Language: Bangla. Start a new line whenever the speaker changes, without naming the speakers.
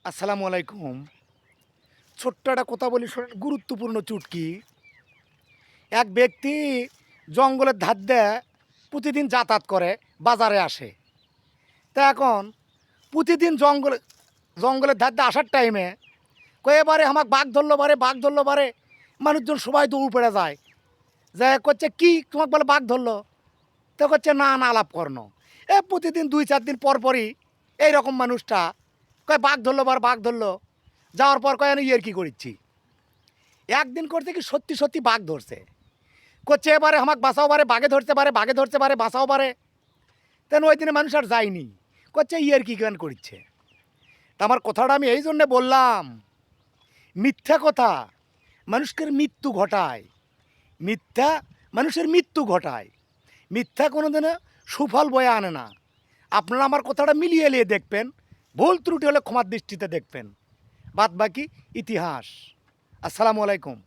আসসালামু আলাইকুম। ছোট্ট একটা কথা বলি শোনেন, গুরুত্বপূর্ণ চুটকি। এক ব্যক্তি জঙ্গলের ধার দিয়ে প্রতিদিন যাতায়াত করে, বাজারে আসে। তা এখন প্রতিদিন জঙ্গলের ধার দিয়ে আসার টাইমে কয় এবারে আমাকে বাঘ ধরলো বারে, বাঘ ধরলো বারে। মানুষজন সবাই দৌড় পড়ে যায়। যে করছে, "কি তোমাকে বলে বাঘ ধরলো?" তো করছে, "না, না, আলাপ করনো।" প্রতিদিন ২-৪ দিন পর পরই এইরকম মানুষটা কয়, "বাঘ ধরলো বার, বাঘ ধরলো।" যাওয়ার পর কয়, "আমি ইয়ার্কি করিচ্ছি।" একদিন করতে কি সত্যি সত্যি বাঘ ধরছে। করছে, "এবারে আমাকে বাঁচাও বারে, বাঘে ধরতে পারে, বাঘে ধরতে পারে, বাঁচাও পারে।" তেন ওই দিনে মানুষ আর যায়নি। করছে, ইয়ার কি গান করছে। তা আমার কথাটা আমি এই জন্যে বললাম, মিথ্যা কথা মানুষকে মৃত্যু ঘটায়। মিথ্যা মানুষের মৃত্যু ঘটায়। মিথ্যা কোনো দিনে সুফল বয়ে আনে না। আপনারা আমার কথাটা মিলিয়ে নিয়ে দেখবেন, ভুল ত্রুটি হলে ক্ষমার দৃষ্টিতে দেখবেন। বাদ বাকি ইতিহাস। আসসালামু আলাইকুম।